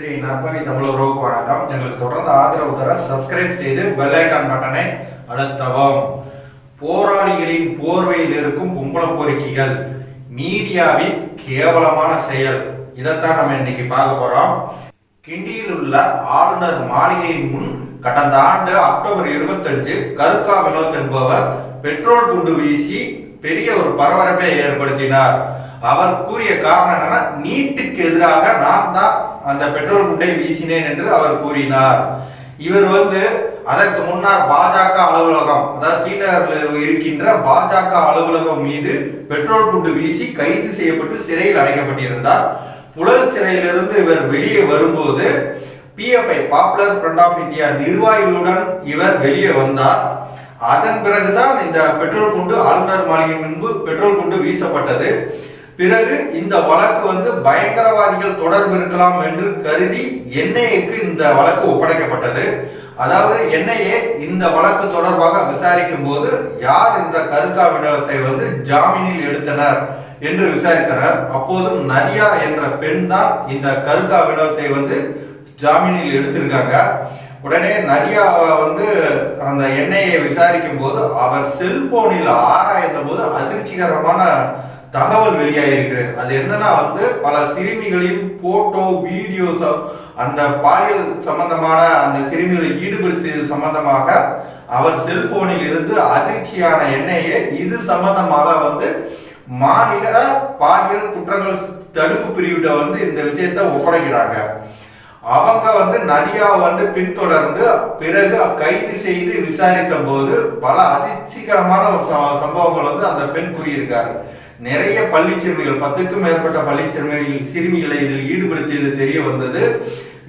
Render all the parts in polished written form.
ஸ்ரீ நற்பவி தமிழர்களுக்கு வணக்கம். எங்களுக்கு தொடர்ந்து ஆதரவு தர சப்ஸ்கிரைப் செய்து பெல் ஐகான் பட்டனை அழுத்தவும். போராளிகளின் போர்வையில் இருக்கும் பொம்பளை பொறுக்கிகள் மீடியாவின் கேவலமான செயல், இதைத்தான் நம்ம இன்னைக்கு பார்க்க போறோம். கிண்டியில் உள்ள ஆளுநர் மாளிகையின் முன் கடந்த ஆண்டு அக்டோபர் 25 கருக்கா வினோத் என்பவர் பெட்ரோல் குண்டு வீசி பெரிய ஒரு பரபரப்பை ஏற்படுத்தினார். அவர் கூறிய காரணம் என்னன்னா, நீட்டுக்கு எதிராக நான் தான் அந்த பெட்ரோல் குண்டை வீசினேன் என்று அவர் கூறினார். இவர் அதற்கு முன்னர் பாஜக அலுவலகம், அதாவது தீநகரில் இருக்கின்ற பாஜக அலுவலகம் மீது பெட்ரோல் குண்டு வீசி கைது செய்யப்பட்டு சிறையில் அடைக்கப்பட்டிருந்தார். புழல் சிறையிலிருந்து இவர் வெளியே வரும்போது PFI Popular Front of India நிர்வாகிகளுடன் இவர் வெளியே வந்தார். அதன் பிறகுதான் இந்த பெட்ரோல் குண்டு ஆளுநர் மாளிகை முன்பு பெட்ரோல் குண்டு வீசப்பட்டது. பிறகு இந்த வழக்கு பயங்கரவாதிகள் தொடர்பு இருக்கலாம் என்று கருதி NIAக்கு இந்த வழக்கு ஒப்படைக்கப்பட்டது. அதாவது NIA இந்த வழக்கு தொடர்பாக விசாரிக்கும் போது யார் இந்த கருக்கா வினோத்தை ஜாமீனில் எடுத்தனர் என்று விசாரித்தனர். அப்போது நதியா என்ற பெண் தான் இந்த கருக்கா வினோத்தை ஜாமீனில் எடுத்திருக்காங்க. உடனே நதியா அந்த NIA விசாரிக்கும் போது அவர் செல்போனில் ஆராய்ந்த போது அதிர்ச்சிகரமான தகவல் வெளியாயிருக்கு. அது என்னன்னா பல சிறுமிகளின் போட்டோ வீடியோஸ், அந்த பாலியல் சம்பந்தமான அந்த சிறுமிகளை ஈடுபடுத்தியது சம்பந்தமாக அவர் செல்போனில் இருந்து அதிர்ச்சியான NIA இது சம்பந்தமாக மாநில பாலியல் குற்றங்கள் தடுப்பு பிரிவிட்ட இந்த விஷயத்தை ஒப்படைக்கிறாங்க. அவங்க நதியாவை பின்தொடர்ந்து பிறகு கைது செய்து விசாரித்த போது பல அதிர்ச்சிகரமான ஒரு சம்பவங்கள் அந்த பெண் கூறியிருக்காரு. நிறைய பள்ளி சிறுமிகள், 10க்கும் மேற்பட்ட பள்ளி சிறுமிகளை இதில் ஈடுபடுத்தியது தெரிய வந்தது.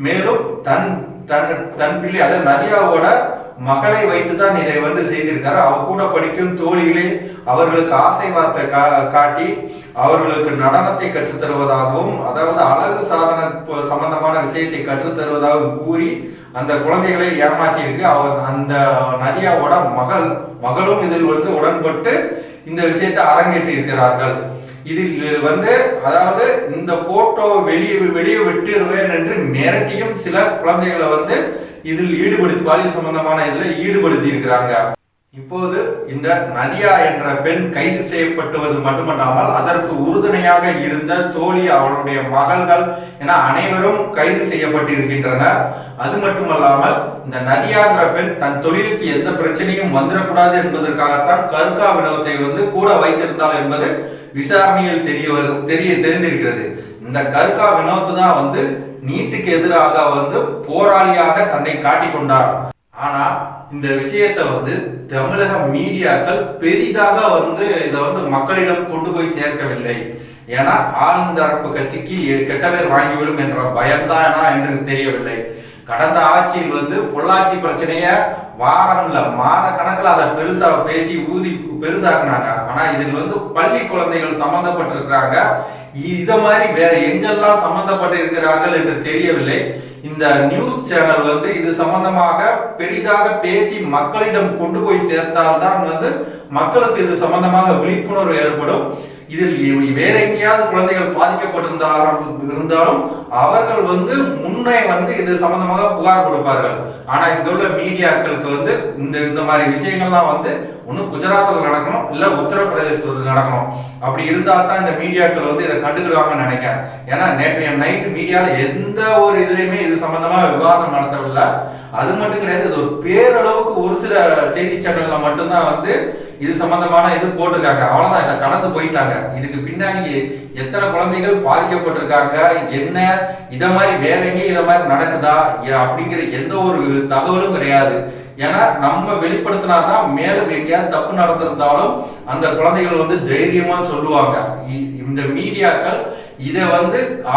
மேலும் தன் பிள்ளை, அதாவது நதியாவோட மகளை வைத்துதான் இதை செய்திருக்காரு. அவ கூட படிக்கும் தோழிகளே அவர்களுக்கு ஆசை வார்த்தை காட்டி அவர்களுக்கு நடனத்தை கற்றுத்தருவதாகவும், அதாவது அழகு சாதன சம்பந்தமான விஷயத்தை கற்றுத்தருவதாகவும் கூறி அந்த குழந்தைகளை ஏமாற்றி இருக்கு. அந்த நதியாவோட மகளும் இதில் உடன்பட்டு இந்த விஷயத்தை அரங்கேற்றி இருக்கிறார்கள். இதில் அதாவது இந்த போட்டோ வெளியே விட்டுருவேன் என்று மிரட்டியும் சில குழந்தைகளை இதில் ஈடுபடுத்தி பாலியல் சம்பந்தமான இதில் ஈடுபடுத்தி இருக்கிறாங்க. இப்போது இந்த நதியா என்ற பெண் கைது செய்யப்பட்டுவது மட்டுமல்லாமல் அதற்கு உறுதுணையாக இருந்த தோழி, அவளுடைய மகள்கள் என அனைவரும் கைது செய்யப்பட்டிருக்கின்றனர். அது மட்டுமல்லாமல் இந்த நதியாங்கிற பெண் தன் தொழிலுக்கு எந்த பிரச்சனையும் வந்துடக்கூடாது என்பதற்காகத்தான் கருக்கா வினோத்தை கூட வைத்திருந்தாள் என்பது விசாரணையில் தெரிந்திருக்கிறது. இந்த கருக்கா வினோத் தான் நீட்டுக்கு எதிராக போராளியாக தன்னை காட்டிக்கொண்டார். ஆனா இந்த விஷயத்தை தமிழக மீடியாக்கள் பெரிதாக இதை மக்களிடம் கொண்டு போய் சேர்க்கவில்லை. ஏன்னா ஆளுந்தரப்பு கட்சிக்கு கெட்ட பேர் வாங்கிவிடும் என்ற பயம்தானா என்று தெரியவில்லை. கடந்த ஆட்சியில் பொள்ளாச்சி பிரச்சனைய வாரம் இல்ல மாத கணக்கில் அதை பெருசா பேசி ஊதி பெருசாக்குனாங்க. ஆனா இதில் பள்ளி குழந்தைகள் சம்பந்தப்பட்டிருக்கிறாங்க. இத மாதிரி வேற எங்கெல்லாம் சம்பந்தப்பட்டிருக்கிறார்கள் என்று தெரியவில்லை. இந்த நியூஸ் சேனல் இது சம்பந்தமாக பெரிதாக பேசி மக்களிடம் கொண்டு போய் சேர்த்தால்தான் மக்களுக்கு இது சம்பந்தமாக விழிப்புணர்வு ஏற்படும். இதில் வேற எங்கேயாவது குழந்தைகள் பாதிக்கப்பட்டிருந்தாலும் அவர்கள் முன்னே இது சம்பந்தமாக புகார் கொடுப்பார்கள். ஆனா இங்க உள்ள மீடியாக்களுக்கு இந்த மாதிரி விஷயங்கள்லாம் ஒண்ணு குஜராத்தில் நடக்கணும், இல்ல உத்தரப்பிரதேசத்தில் நடக்கணும். அப்படி இருந்தா தான் இந்த மீடியாக்கள் இதை கண்டுக்கிடுவாங்கன்னு நினைக்கிறேன். ஏன்னா நேற்றைய நைட் மீடியால எந்த ஒரு இதுலயுமே இது சம்பந்தமா விவாதம் நடத்தவில்லை. அது மட்டும் கிடையாது, இது ஒரு பேரளவுக்கு ஒரு சில செய்தி சேனல்ல மட்டும்தான் இது சம்பந்தமான இது போட்டிருக்காங்க. அவ்வளவுதான், இதை கடந்து போயிட்டாங்க. இதுக்கு பின்னாடி எத்தனை குழந்தைகள் பாதிக்கப்பட்டிருக்காங்க, என்ன இத மாதிரி வேற எங்கேயும் இத மாதிரி நடக்குதா அப்படிங்கிற எந்த ஒரு தகவலும் கிடையாது. ஏன்னா நம்ம வெளிப்படுத்தினாதான் மேலும் எங்கேயாவது தப்பு நடந்திருந்தாலும் அந்த குழந்தைகள் தைரியமா சொல்லுவாங்க. இந்த மீடியாக்கள் இதை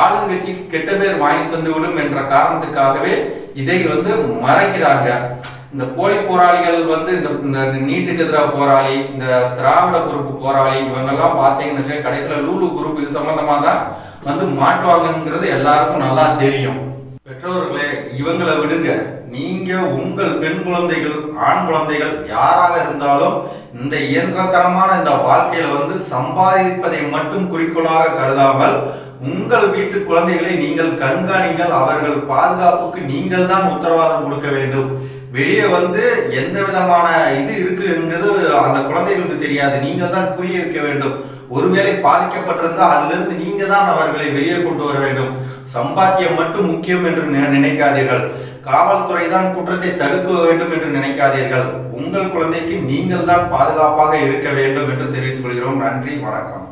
ஆளுங்கட்சிக்கு கெட்ட பேர் வாங்கி தந்துவிடும் என்ற காரணத்துக்காகவே இதை மறைக்கிறாங்க. இந்த போலி போராளிகள் இந்த நீட்டுக்கு எதிராக போராளி, இந்த திராவிட குரூப் போராளி, இவங்கெல்லாம் பார்த்தீங்கன்னு கடைசியில லூலு குரூப் இது சம்பந்தமா தான் மாட்டுவாங்கங்கிறது எல்லாருக்கும் நல்லா தெரியும். பெற்றோர்களே, இவங்களை விடுங்க. நீங்க உங்கள் பெண் குழந்தைகள், ஆண் குழந்தைகள் யாராக இருந்தாலும் இந்த இயந்திரத்தனமான இந்த வாழ்க்கையில சம்பாதிப்பதை மட்டும் குறிக்கோளாக கருதாமல் உங்கள் வீட்டு குழந்தைகளை நீங்கள் கண்காணிங்கள். அவர்கள் பாதுகாப்புக்கு நீங்கள் தான் உத்தரவாதம் கொடுக்க வேண்டும். வெளியே வந்து எந்த விதமான இது இருக்கு என்கிறது அந்த குழந்தைகளுக்கு தெரியாது. நீங்கள் தான் புரிய வைக்க வேண்டும். ஒருவேளை பாதிக்கப்பட்டிருந்தால் அதிலிருந்து நீங்க தான் அவர்களை வெளியே கொண்டு வர வேண்டும். சம்பாத்தியம் மட்டும் முக்கியம் என்று நினைக்காதீர்கள். காவல்துறை தான் குற்றத்தை தடுக்க வேண்டும் என்று நினைக்காதீர்கள். உங்கள் குழந்தைக்கு நீங்கள் தான் பாதுகாப்பாக இருக்க வேண்டும் என்று தெரிவித்துக் கொள்கிறோம். நன்றி, வணக்கம்.